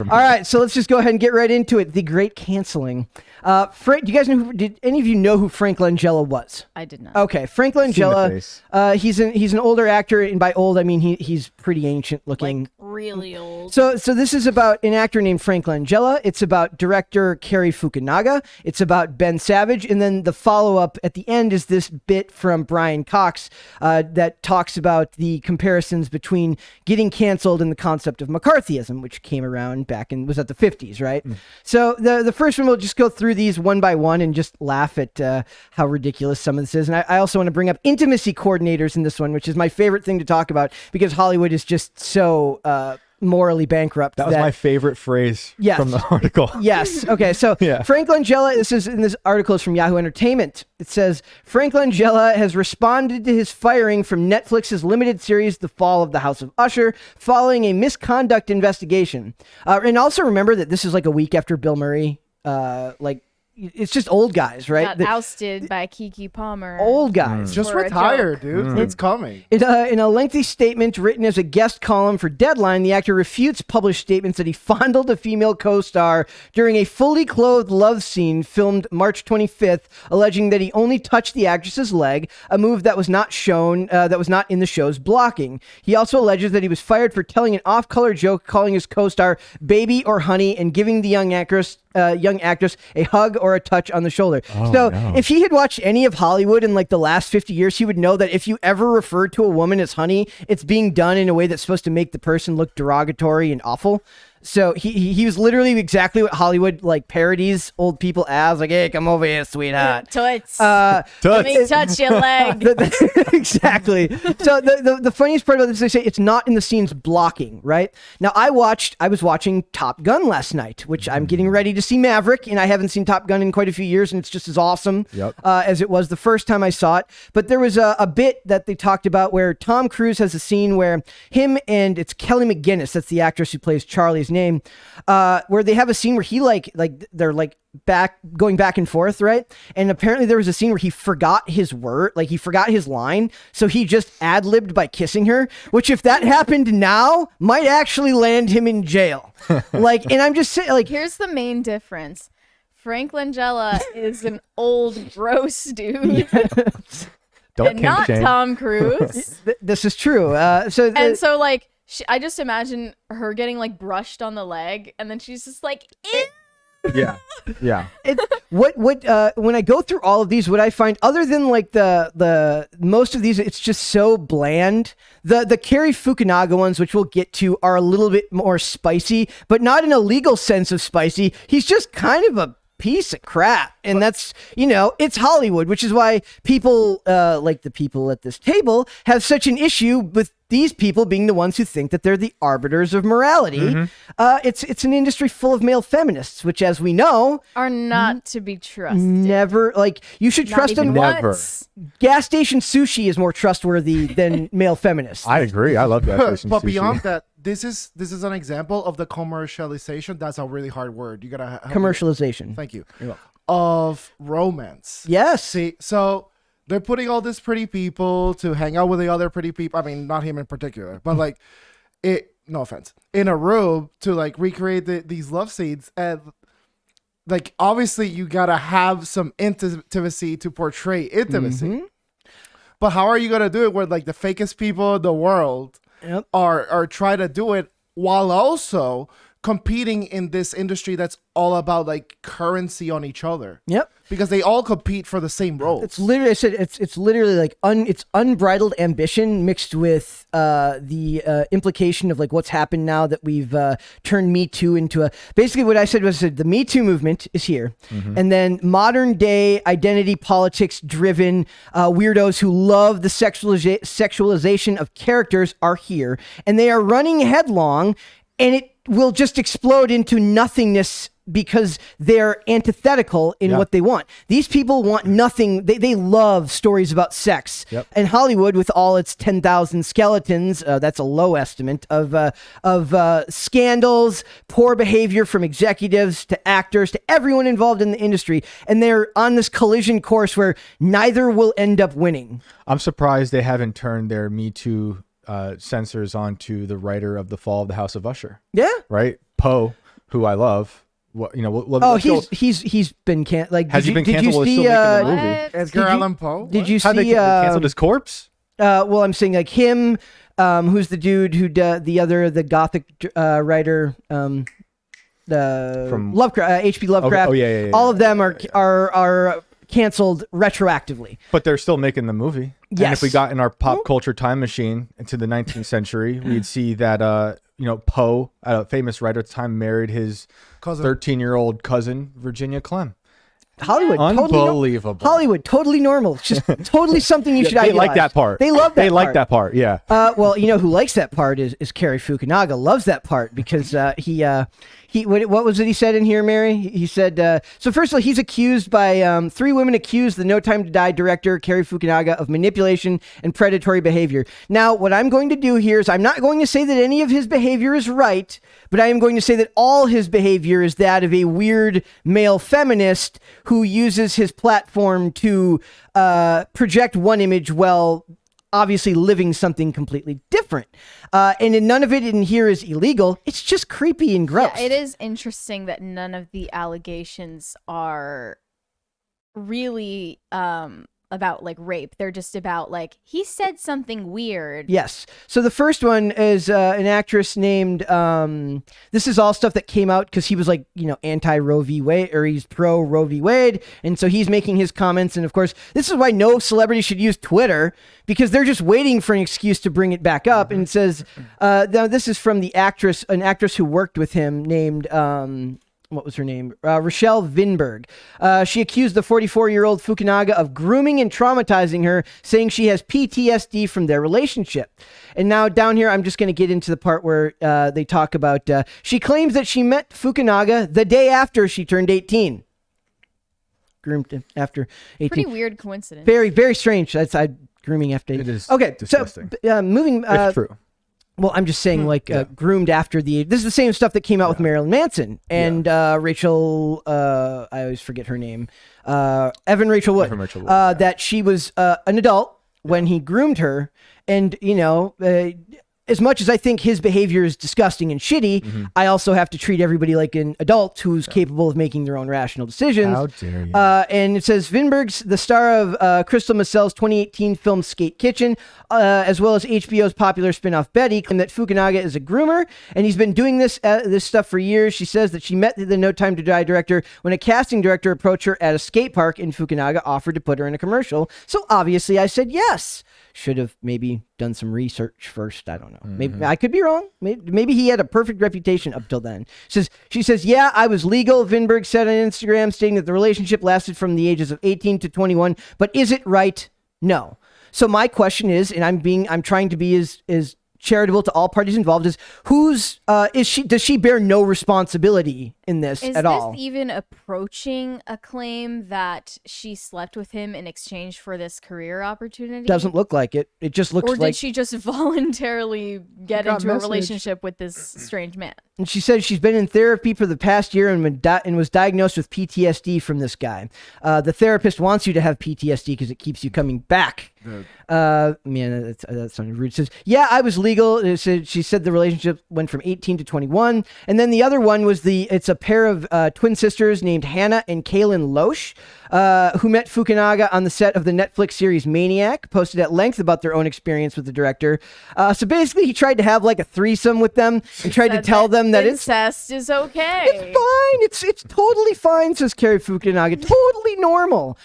All right, so let's just go ahead and get right into it. The great canceling. Do you guys know? Did any of you know who Frank Langella was? I did not. Okay, Frank Langella. He's an older actor, and by old I mean he's pretty ancient looking. Like really old. So this is about an actor named Frank Langella. It's about director Cary Fukunaga. It's about Ben Savage, and then the follow-up at the end is this bit from Brian Cox that talks about the comparisons between getting canceled and the concept of McCarthyism, which came around was at the 50s, right? So the first one, we'll just go through these one by one and just laugh at how ridiculous some of this is. And I also want to bring up intimacy coordinators in this one, which is my favorite thing to talk about because Hollywood is just so morally bankrupt. That was my favorite phrase from the article. Yes. Okay. So Frank Langella, this article is from Yahoo Entertainment. It says, Frank Langella has responded to his firing from Netflix's limited series, The Fall of the House of Usher, following a misconduct investigation. And also remember that this is like a week after Bill Murray, it's just old guys, right? Got ousted by Keke Palmer. Old guys. Just retire, dude. It's coming. In a lengthy statement written as a guest column for Deadline, the actor refutes published statements that he fondled a female co-star during a fully clothed love scene filmed March 25th, alleging that he only touched the actress's leg, a move that was not shown, that was not in the show's blocking. He also alleges that he was fired for telling an off-color joke, calling his co-star baby or honey, and giving the young actress a hug or a touch on the shoulder. If he had watched any of Hollywood in like the last 50 years, he would know that if you ever refer to a woman as honey, it's being done in a way that's supposed to make the person look derogatory and awful. So he was literally exactly what Hollywood like parodies old people as, like, hey, come over here, sweetheart. Toots. Let me touch your leg. Exactly. So the funniest part about this, they say it's not in the scene's blocking, right? Now I was watching Top Gun last night, which I'm getting ready to see Maverick, and I haven't seen Top Gun in quite a few years, and it's just as awesome as it was the first time I saw it. But there was a bit that they talked about where Tom Cruise has a scene where him and it's Kelly McGinnis, that's the actress who plays Charlie's name, where they have a scene where he they're going back and forth, right? And apparently there was a scene where he forgot his word, like he forgot his line, so he just ad-libbed by kissing her, which if that happened now might actually land him in jail. And I'm just saying, here's the main difference. Frank Langella is an old gross dude. And not Tom Cruise. This is true. I just imagine her getting like brushed on the leg, and then she's just like, Yeah. When I go through all of these, what I find, other than like the most of these, it's just so bland. The Cary Fukunaga ones, which we'll get to, are a little bit more spicy, but not in a legal sense of spicy. He's just kind of a piece of crap, and that's, it's Hollywood, which is why people like the people at this table have such an issue with these people being the ones who think that they're the arbiters of morality. It's an industry full of male feminists, which, as we know, are not to be trusted. Never, you should trust them. Never. Gas station sushi is more trustworthy than male feminists. I agree. I love gas station but sushi. beyond that, this is an example of the commercialization. That's a really hard word. You gotta commercialization. Thank you. Of romance. Yes. See, so they're putting all these pretty people to hang out with the other pretty people. I mean, not him in particular, but no offense, in a room to recreate these love scenes. And obviously you gotta have some intimacy to portray intimacy. But how are you gonna do it where the fakest people in the world are trying to do it while also competing in this industry that's all about currency on each other? Yep. Because they all compete for the same roles. It's literally, it's literally it's unbridled ambition mixed with the implication of what's happened now that we've turned Me Too into basically what I said was the Me Too movement is here. And then modern day identity politics driven weirdos who love the sexualization of characters are here, and they are running headlong, and it will just explode into nothingness because they're antithetical in what they want. These people want nothing. They love stories about sex. And Hollywood, with all its 10,000 skeletons, that's a low estimate of scandals, poor behavior from executives to actors to everyone involved in the industry. And they're on this collision course where neither will end up winning. I'm surprised they haven't turned their Me Too censors onto the writer of The Fall of the House of Usher. Yeah. Right? Poe. who I love. What he's been has he been canceled? Did you see Edgar Allan Poe? Did you How see they canceled his corpse? Well, I'm saying like him, who's the dude who the Gothic writer, from Lovecraft, H.P. Lovecraft. Yeah. All of them are canceled retroactively. But they're still making the movie. Yes. And if we got in our pop culture time machine into the 19th century, we'd see that Poe, a famous writer at the time, married his 13-year-old cousin, Virginia Clem. Hollywood, unbelievable. Hollywood, totally normal. It's just totally something you should They idealize. like that part. They love that. They like that part. Yeah. Well, you know who likes that part is Cary Fukunaga. Loves that part because he what was it he said in here, Mary? He said so. First of all, he's accused by 3 women accused the No Time to Die director Cary Fukunaga of manipulation and predatory behavior. Now, what I'm going to do here is I'm not going to say that any of his behavior is right, but I am going to say that all his behavior is that of a weird male feminist who uses his platform to project one image while obviously living something completely different. And none of it in here is illegal. It's just creepy and gross. Yeah, it is interesting that none of the allegations are really about like rape. They're just about like he said something weird. Yes. So the first one is an actress named this is all stuff that came out because he was like, anti Roe v. Wade, or he's pro Roe v. Wade, and so he's making his comments. And of course, this is why no celebrity should use Twitter, because they're just waiting for an excuse to bring it back up. And it says now this is from an actress who worked with him named what was her name? Rochelle Vinberg. She accused the 44-year-old Fukunaga of grooming and traumatizing her, saying she has PTSD from their relationship. And now down here, I'm just going to get into the part where they talk about, she claims that she met Fukunaga the day after she turned 18. Groomed after 18. Pretty weird coincidence. Very, very strange. That's grooming after 18. It is okay, disgusting. So moving... it's true. Well, I'm just saying, groomed after the... This is the same stuff that came out with Marilyn Manson and Rachel... I always forget her name. Evan Rachel Wood. That she was an adult when he groomed her. And, as much as I think his behavior is disgusting and shitty, I also have to treat everybody like an adult who's capable of making their own rational decisions. How dare you? And it says Vinberg's the star of Crystal Masel's 2018 film Skate Kitchen, as well as HBO's popular spin-off Betty, claim that Fukunaga is a groomer, and he's been doing this stuff for years. She says that she met the No Time to Die director when a casting director approached her at a skate park, and Fukunaga offered to put her in a commercial. So obviously I said yes. Should have maybe done some research first. I don't know. Maybe I could be wrong. Maybe he had a perfect reputation up till then. She says, yeah, I was legal. Vinberg said on Instagram, stating that the relationship lasted from the ages of 18 to 21. But is it right? No. So my question is, and I'm trying to be as charitable to all parties involved, is does she bear no responsibility in this at all? Is this even approaching a claim that she slept with him in exchange for this career opportunity? Doesn't look like it. It just looks like... Or did she just voluntarily get into a relationship with this strange man? And she says she's been in therapy for the past year and was diagnosed with PTSD from this guy. The therapist wants you to have PTSD because it keeps you coming back. Man, that sounded rude. It says, yeah, I was legal. She said the relationship went from 18 to 21. And then the other one was it's a pair of twin sisters named Hannah and Kaylin Loesch, who met Fukunaga on the set of the Netflix series Maniac, posted at length about their own experience with the director. So basically, he tried to have like a threesome with them and tried to tell them that incest is okay. It's fine. It's totally fine, says Cary Fukunaga. Totally normal.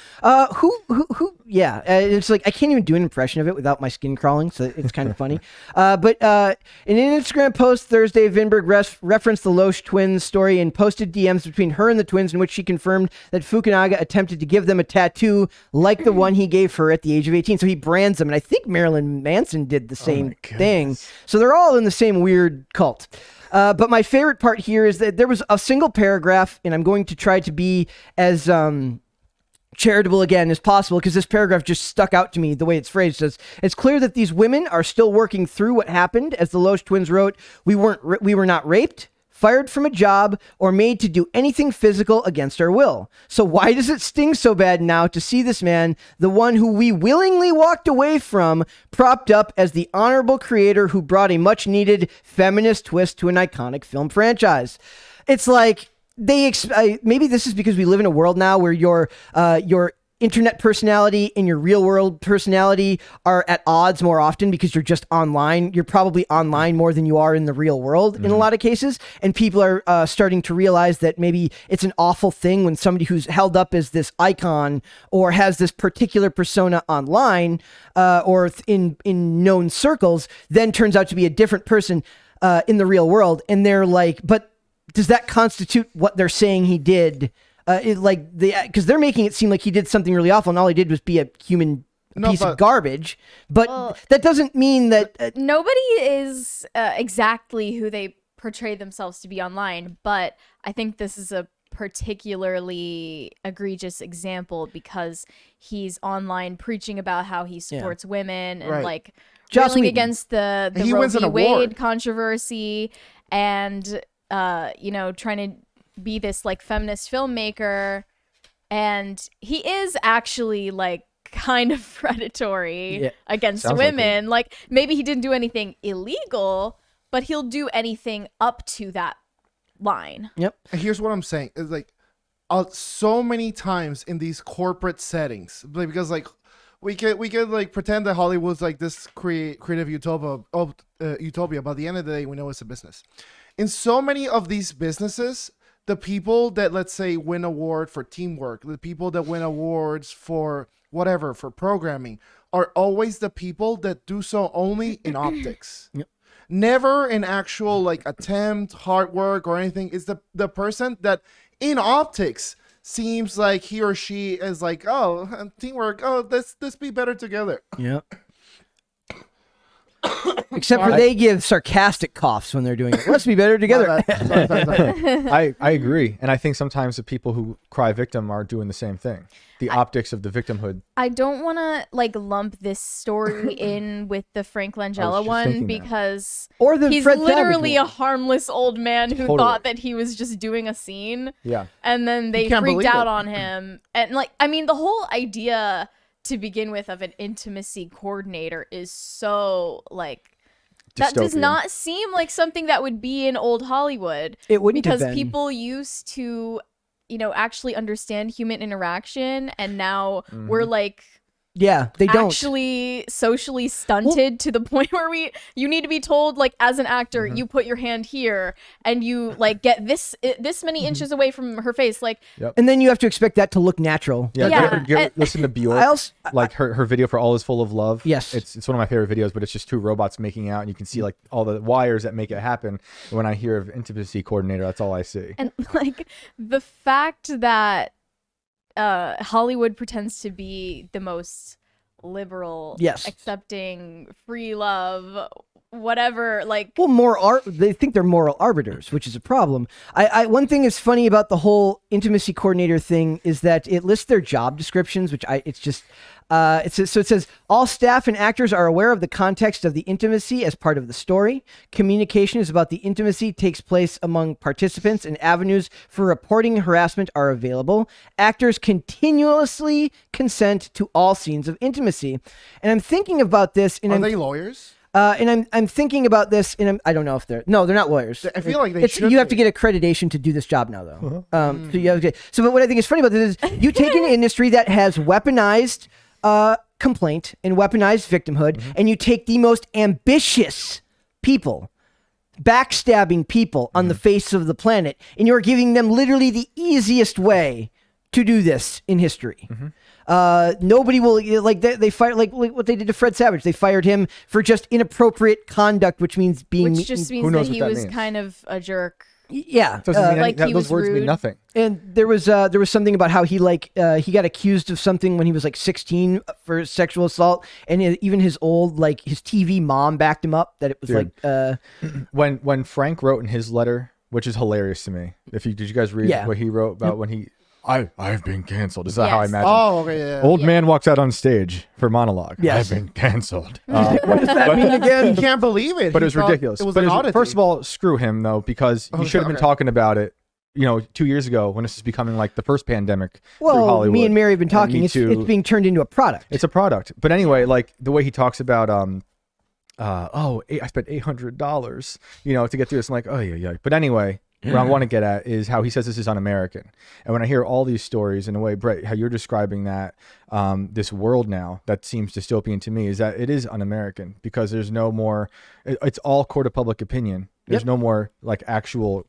Yeah. It's like I can't even do an impression of it without my skin crawling, so it's kind of funny. But in an Instagram post Thursday, Vinberg referenced the Loesch twins story and posted DMs between her and the twins in which she confirmed that Fukunaga attempted to give them a tattoo like the one he gave her at the age of 18. So he brands them, and I think Marilyn Manson did the same thing. So they're all in the same weird cult. But my favorite part here is that there was a single paragraph, and I'm going to try to be as charitable again as possible because this paragraph just stuck out to me the way it's phrased. It says, it's clear that these women are still working through what happened. As the Loesch twins wrote, we were not raped, fired from a job, or made to do anything physical against our will. So why does it sting so bad now to see this man, the one who we willingly walked away from, propped up as the honorable creator who brought a much-needed feminist twist to an iconic film franchise? It's like maybe this is because we live in a world now where your internet personality and your real world personality are at odds more often because you're just online. You're probably online more than you are in the real world in a lot of cases. And people are starting to realize that maybe it's an awful thing when somebody who's held up as this icon or has this particular persona online or in known circles then turns out to be a different person in the real world. And they're like, but does that constitute what they're saying he did? Because they're making it seem like he did something really awful, and all he did was be a human piece of garbage. But that doesn't mean that nobody is exactly who they portray themselves to be online. But I think this is a particularly egregious example because he's online preaching about how he supports women and like railing against the Roe v. Wade controversy and trying to be this like feminist filmmaker, and he is actually like kind of predatory against women. Like maybe he didn't do anything illegal, but he'll do anything up to that line. Yep. And here's what I'm saying is like so many times in these corporate settings, because like we could like pretend that Hollywood's like this creative utopia, but at the end of the day we know it's a business. In so many of these businesses, the people that, let's say, win award for teamwork, the people that win awards for whatever, for programming, are always the people that do so only in optics. Yep. Never in actual, like, attempt, hard work, or anything. It's the person that, in optics, seems like he or she is like, oh, teamwork, oh, let's be better together. Yep. Except for they give sarcastic coughs when they're doing it. Let's be better together. I agree. And I think sometimes the people who cry victim are doing the same thing. The optics of the victimhood. I don't want to like lump this story in with the Frank Langella one because he's Fred literally a harmless old man who thought that he was just doing a scene. Yeah. And then they freaked out on him. And like, I mean, the whole idea to begin with of an intimacy coordinator is so like that does not seem like something that would be in old Hollywood. It wouldn't because have been. People used to actually understand human interaction, and now we're like they don't actually socially stunted to the point where you need to be told like as an actor you put your hand here and you like get this many inches away from her face like and then you have to expect that to look natural. Listen to Bjork, like her video for All Is Full of Love. Yes, it's one of my favorite videos, but it's just two robots making out and you can see like all the wires that make it happen. When I hear of intimacy coordinator, that's all I see. And like the fact that Hollywood pretends to be the most liberal, accepting, free love, whatever. Like, well, they think they're moral arbiters, which is a problem. One thing is funny about the whole intimacy coordinator thing is that it lists their job descriptions, which it says all staff and actors are aware of the context of the intimacy as part of the story. Communication is about the intimacy takes place among participants, and avenues for reporting harassment are available. Actors continuously consent to all scenes of intimacy. And I'm thinking about this. Are they lawyers? And I'm thinking about this, and I don't know if they're not lawyers. I feel like they should. You have to get accreditation to do this job now, though. But what I think is funny about this is you take an industry that has weaponized complaint and weaponized victimhood, and you take the most ambitious people, backstabbing people on the face of the planet, and you're giving them literally the easiest way to do this in history. Nobody will they fired like what they did to Fred Savage. They fired him for just inappropriate conduct, which means which just means that he was kind of a jerk. Yeah, those words mean nothing. And there was something about how he got accused of something when he was like 16 for sexual assault, and even his old his TV mom backed him up that it was when Frank wrote in his letter, which is hilarious to me. Did you guys read what he wrote about when he I've been canceled. Is that how I Yes. imagine? Oh, okay, yeah. Old man walks out on stage for monologue. Yes. I've been canceled. What does that mean He again? can't believe it. But He it was thought ridiculous. It was But an it was- oddity. first of all, screw him though, because he Okay, should have been okay. talking about it, 2 years ago when this was becoming like the first pandemic through Well, Hollywood. me and Mary have been talking. Me It's Too. being turned into a product. It's a product. But anyway, like the way he talks about, I spent $800, to get through this. I'm like, oh yeah. But anyway, what I want to get at is how he says this is un-American. And when I hear all these stories in a way, Brett, how you're describing that, this world now that seems dystopian to me is that it is un-American because there's no more, it's all court of public opinion. There's no more like actual,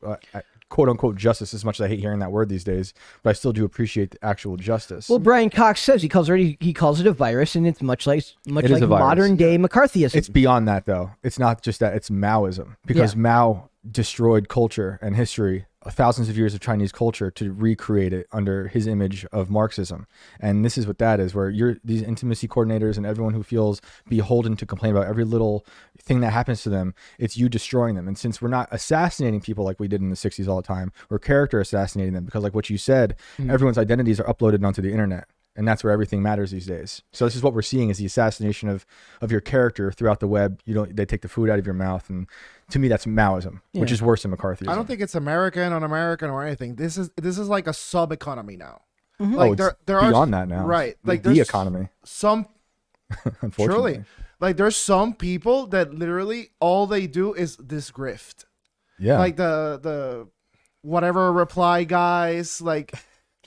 quote unquote justice, as much as I hate hearing that word these days, but I still do appreciate the actual justice. Well, Brian Cox says he calls it a virus, and it's much like is a virus. modern day McCarthyism. It's beyond that, though. It's not just that. It's Maoism, because Mao destroyed culture and history, thousands of years of Chinese culture, to recreate it under his image of Marxism. And this is what that is, where these intimacy coordinators and everyone who feels beholden to complain about every little thing that happens to them, it's you destroying them. And since we're not assassinating people like we did in the 60s all the time, we're character assassinating them, because like what you said, everyone's identities are uploaded onto the internet. And that's where everything matters these days. So this is what we're seeing, is the assassination of your character throughout the web. They take the food out of your mouth, and to me that's Maoism, which is worse than McCarthyism. I don't think it's American, un-American, or anything. This is like a sub economy now. It's beyond that now. Right. Like the there's economy. Some Unfortunately. truly, like there's some people that literally all they do is this grift. Yeah. Like the whatever reply guys, like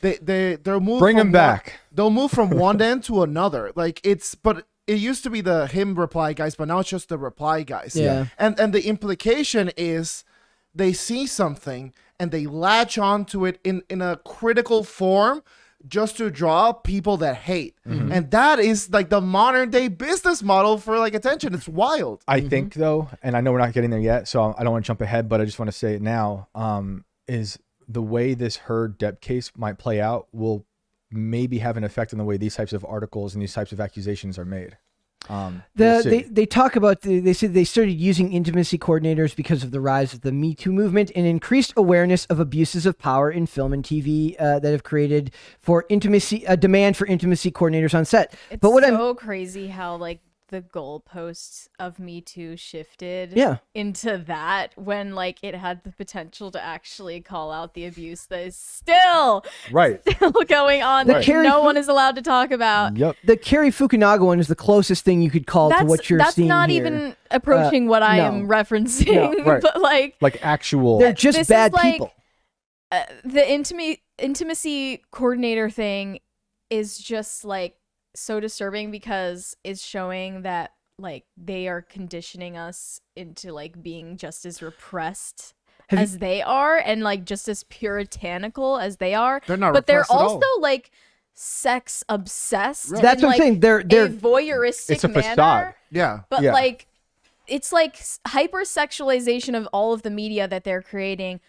they'll move. Bring from him back. They'll move from one end to another. Like but it used to be the him reply guys, but now it's just the reply guys. Yeah. And the implication is they see something and they latch onto it in a critical form just to draw people that hate. And that is like the modern day business model for like attention. It's wild. I think though, and I know we're not getting there yet, so I don't want to jump ahead, but I just want to say it now, is the way this Heard Depp case might play out will maybe have an effect on the way these types of articles and these types of accusations are made. We'll see. They talk about they said they started using intimacy coordinators because of the rise of the Me Too movement and increased awareness of abuses of power in film and TV that have created for intimacy a demand for intimacy coordinators on set. It's but what so crazy how like the goalposts of Me Too shifted into that when like it had the potential to actually call out the abuse that is still going on that no one is allowed to talk about. Yep. the Carrie Fukunaga one is the closest thing you could call to what you're seeing That's not here. even approaching what I am referencing. Right. But like actual. They're just this bad is like, people. The intimacy coordinator thing is just like so disturbing because it's showing that like they are conditioning us into like being just as repressed as they are and like just as puritanical as they are. They're not but they're repressed at all. also like sex obsessed. Right. That's in, what I'm saying. They're a voyeuristic it's a manner. facade. Yeah. But Yeah. like it's like hypersexualization of all of the media that they're creating,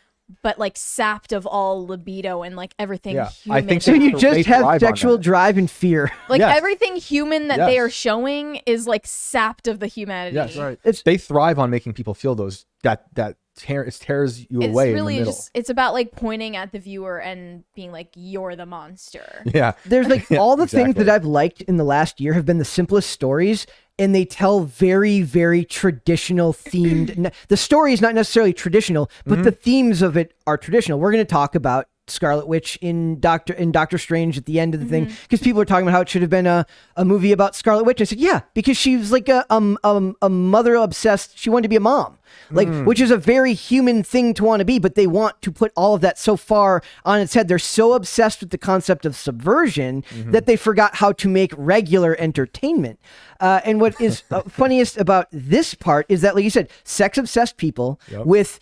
but like sapped of all libido and like everything Yeah. human. I think so you They just thrive have on sexual that. drive and fear. like Yes. everything human that they Yes. are showing is like sapped of the humanity. Yes. Right. They thrive on making people feel those that it tears you It's away really in the middle. just it's about like pointing at the viewer and being like, you're the monster. Yeah. There's like all the things exactly. that I've liked in the last year have been the simplest stories, and they tell very, very traditional themed. The story is not necessarily traditional, but the themes of it are traditional. We're going to talk about Scarlet Witch in Doctor Strange at the end of the thing, because people are talking about how it should have been a movie about Scarlet Witch. I said, yeah, because she was like a mother obsessed. She wanted to be a mom, like, which is a very human thing to want to be, but they want to put all of that so far on its head. They're so obsessed with the concept of subversion that they forgot how to make regular entertainment. And what is funniest about this part is that, like you said, sex-obsessed people with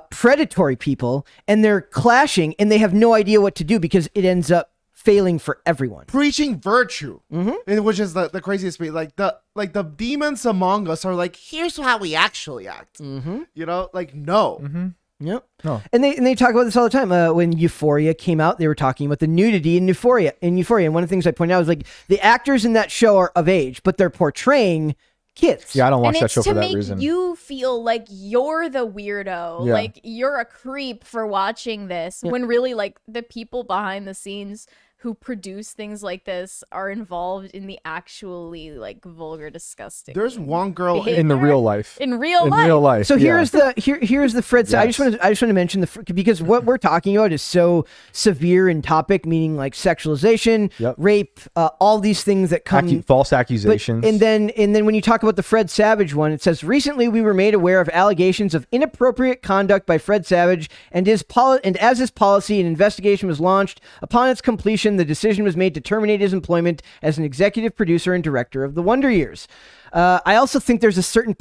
predatory people, and they're clashing, and they have no idea what to do because it ends up failing for everyone. Preaching virtue, which is the craziest thing. Like the demons among us are like, here's how we actually act. You know, like no. Yep. Oh. And they talk about this all the time. When Euphoria came out, they were talking about the nudity in Euphoria. And one of the things I pointed out was like the actors in that show are of age, but they're portraying kids. Yeah, I don't watch And that it's show to for that make reason. you feel like you're the weirdo, Yeah. like you're a creep for watching this, when really like the people behind the scenes who produce things like this are involved in the actually like vulgar, disgusting. There's one girl behavior. in the real life. In real In life. real life. So yeah. here's the Fred. I just Yes. want to mention because what we're talking about is so severe in topic, meaning like sexualization, Yep. rape, all these things that come. false But, accusations. and then when you talk about the Fred Savage one, it says recently we were made aware of allegations of inappropriate conduct by Fred Savage and as his policy, an investigation was launched. Upon its completion, the decision was made to terminate his employment as an executive producer and director of the Wonder Years. I also think there's a certain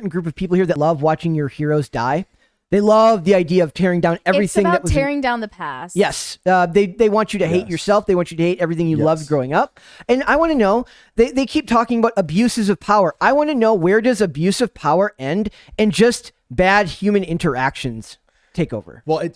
group of people here that love watching your heroes die. They love the idea of tearing down everything it's about that was tearing down the past. Yes, they want you to hate yourself. They want you to hate everything you loved growing up. And I want to know, they keep talking about abuses of power. I want to know, where does abuse of power end and just bad human interactions take over? Well,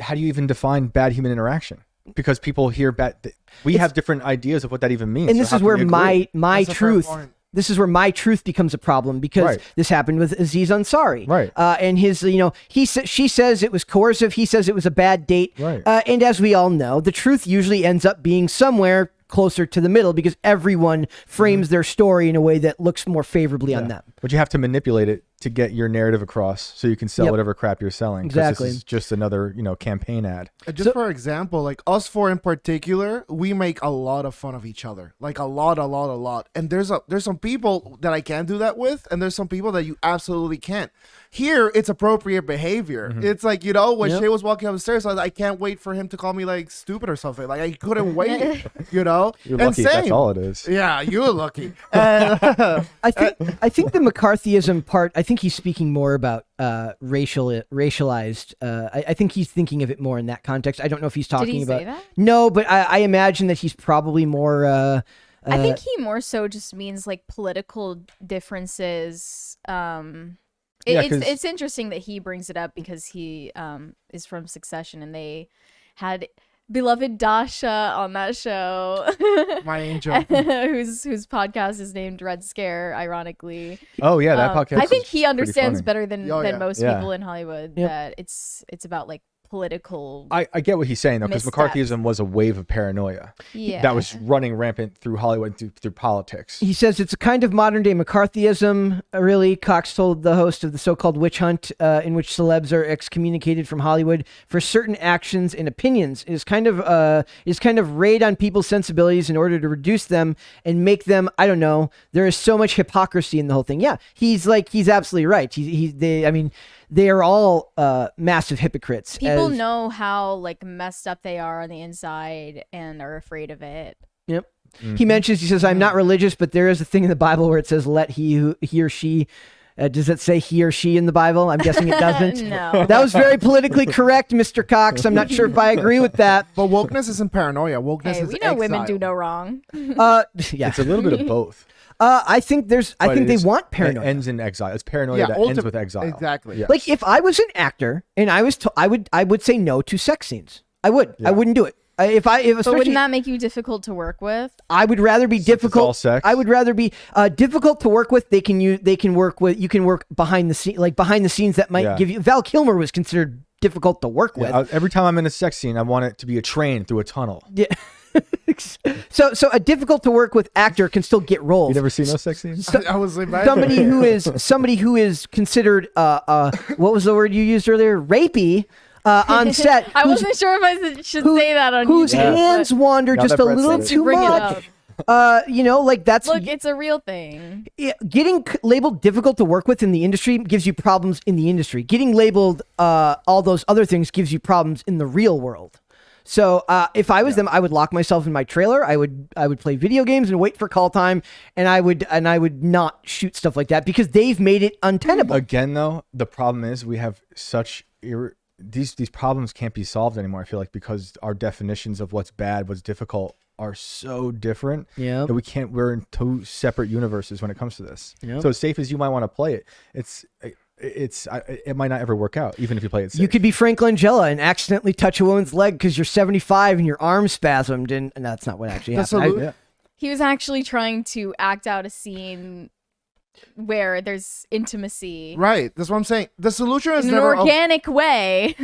how do you even define bad human interaction? Because people hear bad. We have different ideas of what that even means. And so this how is can where we agree? my That's a fair truth. point. This is where my truth becomes a problem, because Right. this happened with Aziz Ansari. Right. And his, she says it was coercive. He says it was a bad date. Right. And as we all know, the truth usually ends up being somewhere closer to the middle, because everyone frames their story in a way that looks more favorably on them. But you have to manipulate it to get your narrative across, so you can sell Yep. whatever crap you're selling. 'Cause Exactly. This is just another, campaign ad. Just for example, like us four in particular, we make a lot of fun of each other, like a lot. And there's some people that I can do that with, and there's some people that you absolutely can't. Here, it's appropriate behavior. It's like, when Yep. Shay was walking up the stairs, I can't wait for him to call me like stupid or something. Like I couldn't wait, You're And lucky if that's same. all it is. Yeah, you're lucky. And, I think the McCarthyism part, I think he's speaking more about racialized. I think he's thinking of it more in that context. I don't know if he's talking Did he about. say that? No, but I imagine that he's probably more. I think he more so just means like political differences. Yeah, 'cause- It's interesting that he brings it up, because he is from Succession, and they had beloved Dasha on that show. my angel. whose podcast is named Red Scare, ironically. Oh yeah, that podcast. I think is he pretty understands funny. better than Oh, yeah. most Yeah. people in Hollywood Yep. that it's about like political. I get what he's saying though, because missteps. McCarthyism was a wave of paranoia Yeah, that was running rampant through Hollywood, through politics. He says it's a kind of modern day McCarthyism. Really, Cox told the host of the so-called witch hunt, in which celebs are excommunicated from Hollywood for certain actions and opinions. It is kind of raid on people's sensibilities in order to reduce them and make them. I don't know. There is so much hypocrisy in the whole thing. Yeah, he's absolutely right. They are all massive hypocrites. people as- know how like messed up they are on the inside and are afraid of it. Yep. He says, I'm not religious, but there is a thing in the Bible where it says, let he or she. Does it say he or she in the Bible? I'm guessing it doesn't. No. That was very politically correct, Mr. Cox. I'm not sure if I agree with that. But wokeness isn't paranoia. Wokeness Hey, is we know women do exile. no wrong. Yeah. It's a little bit of both. I think but they want It paranoia. ends in exile. It's paranoia Yeah, that ends ultimate- with exile. exactly. Yes. Like if I was an actor and I was, I would say no to sex scenes. I would. I wouldn't do it. If But especially, wouldn't that make you difficult to work with? I would rather be Since it's difficult. all sex? I would rather be difficult to work with. You can work behind the scene, like behind the scenes that might Yeah. give you. Val Kilmer was considered difficult to work with. Every time I'm in a sex scene, I want it to be a train through a tunnel. Yeah. So a difficult to work with actor can still get roles. You never seen those sex scenes? I was imagining. somebody who is considered what was the word you used earlier? Rapey on set. I whose- wasn't sure if I should who- say that on whose YouTube, hands but wander Now just that a Brett little said it. too bring it much. up. Like that's Look, it's a real thing. getting labeled difficult to work with in the industry gives you problems in the industry. Getting labeled all those other things gives you problems in the real world. So if I was them, I would lock myself in my trailer. I would play video games and wait for call time, and I would not shoot stuff like that because they've made it untenable. Again, though, the problem is we have such these problems can't be solved anymore. I feel like because our definitions of what's bad, what's difficult are so different Yeah. that we're in two separate universes when it comes to this. Yep. So as safe as you might want to play it, it might not ever work out, even if you play it safe. You could be Frank Langella and accidentally touch a woman's leg because you're 75 and your arm spasmed, and that's not what actually That's happened. a- yeah. He was actually trying to act out a scene where there's intimacy Right. That's what I'm saying. The solution is in an never organic way.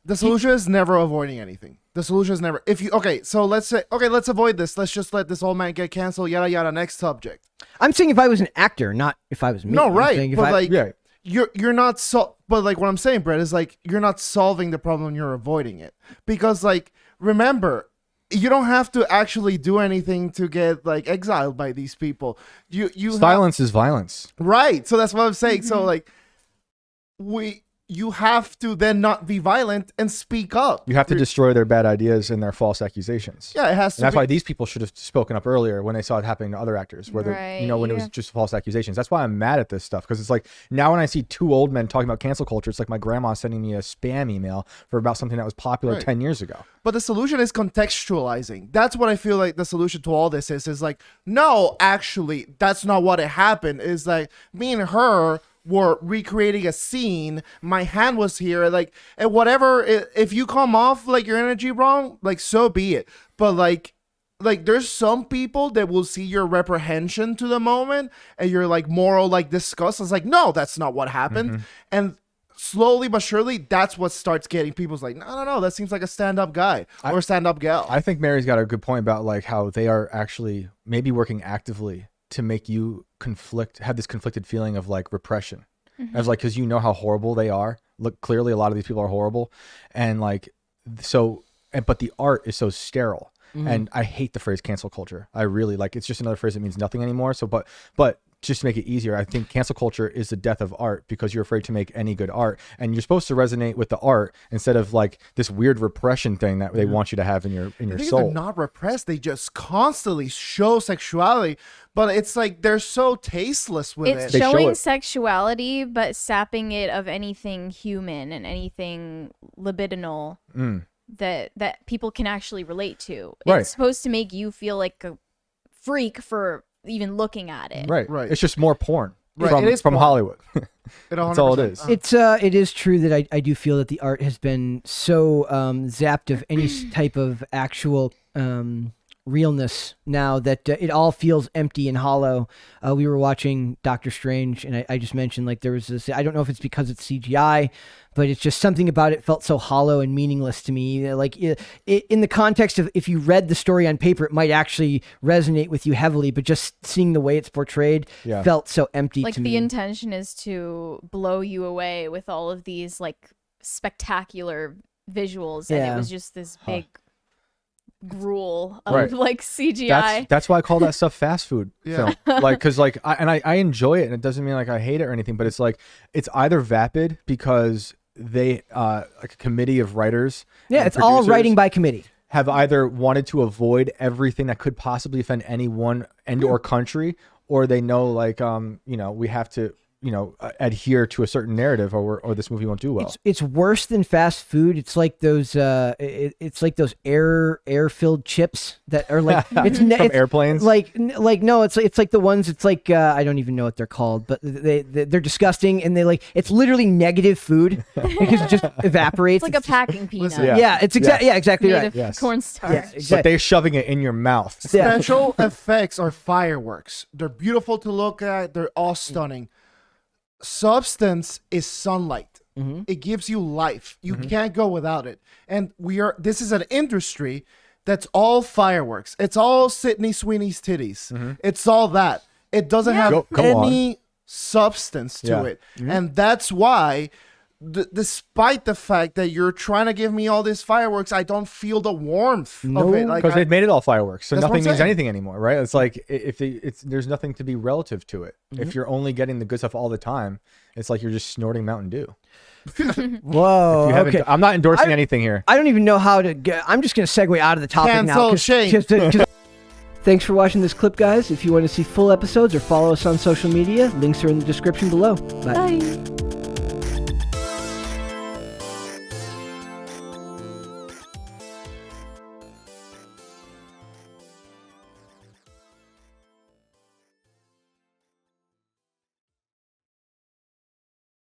the solution is never avoiding anything. The solution is never if you so let's say let's avoid this. Let's just let this old man get canceled. Yada yada. Next subject. I'm saying if I was an actor, not if I was me. No, I'm right. saying if But I- like Yeah. you're not but like what I'm saying, Brett, is like you're not solving the problem, you're avoiding it. Because like remember, you don't have to actually do anything to get like exiled by these people. You Silence is violence. right. So that's what I'm saying. So like you have to then not be violent and speak up. You have to destroy their bad ideas and their false accusations. Yeah, it has to And that's be. why these people should have spoken up earlier when they saw it happening to other actors, where Right, when it was just false accusations. That's why I'm mad at this stuff, because it's like now when I see two old men talking about cancel culture, it's like my grandma sending me a spam email for about something that was popular Right. 10 years ago. But the solution is contextualizing. That's what I feel like the solution to all this is like, no, actually, that's not what it happened. Is like me and her were recreating a scene. My hand was here, like, and whatever. If you come off like your energy wrong, like, so be it. But like there's some people that will see your reprehension to the moment and your like moral like disgust. It's like, no, that's not what happened. And slowly but surely, that's what starts getting people's like, no, that seems like a stand-up guy or a stand-up gal. I think Mary's got a good point about like how they are actually maybe working actively to make you have this conflicted feeling of like repression. As like, because you know how horrible they are. Look, clearly a lot of these people are horrible. And like, but the art is so sterile. And I hate the phrase cancel culture. I really like, it's just another phrase that means nothing anymore. So, but just to make it easier, I think cancel culture is the death of art, because you're afraid to make any good art, and you're supposed to resonate with the art instead of like this weird repression thing that they want you to have in your I think soul. they're not repressed. They just constantly show sexuality, but it's like they're so tasteless with It's it. They show showing it. sexuality, but sapping it of anything human and anything libidinal that people can actually relate to. Right. It's supposed to make you feel like a freak for even looking at it. Right. Right. It's just more porn Right, from, it is from porn. Hollywood. That's all it is. it is true that I do feel that the art has been so zapped of any type of actual realness now that it all feels empty and hollow. We were watching Doctor Strange, and I just mentioned like there was this, I don't know if it's because it's CGI, but it's just something about it felt so hollow and meaningless to me. Like in the context of if you read the story on paper, it might actually resonate with you heavily, but just seeing the way it's portrayed felt so empty Like to the me. intention is to blow you away with all of these like spectacular visuals, and Yeah. it was just this big gruel of Right. like CGI. That's why I call that stuff fast food Yeah. film. Like, cause like, I enjoy it, and it doesn't mean like I hate it or anything, but it's like, it's either vapid because they, like a committee of writers. Yeah, and it's all producers writing by committee. have either wanted to avoid everything that could possibly offend any one and or country, or they know like, we have to, adhere to a certain narrative, or this movie won't do well. It's worse than fast food. It's like those it's like those air-filled chips that are like From it's airplanes? Like no, it's like the ones. It's like I don't even know what they're called, but they're disgusting, and they like it's literally negative food because it just evaporates. It's like a packing peanut Listen, yeah, it's exactly Yes. exactly made right. of Yes. cornstarch. Yeah, But exactly. they're shoving it in your mouth. Yeah. Special effects are fireworks. They're beautiful to look at. They're all stunning. Substance is sunlight. It gives you life. You can't go without it. And this is an industry that's all fireworks. It's all Sydney Sweeney's titties. It's all that. It doesn't have Go any substance to Yeah. it. And that's why despite the fact that you're trying to give me all these fireworks, I don't feel the warmth of it. Like Because they've made it all fireworks, so That's what nothing I'm means saying. anything anymore, right? It's like there's nothing to be relative to it. If you're only getting the good stuff all the time, it's like you're just snorting Mountain Dew. Whoa. You haven't- Okay. I'm not endorsing anything here. I don't even know how to get. I'm just going to segue out of the topic Cancel now. Shane. Thanks for watching this clip, guys. If you want to see full episodes or follow us on social media, links are in the description below. Bye. Bye.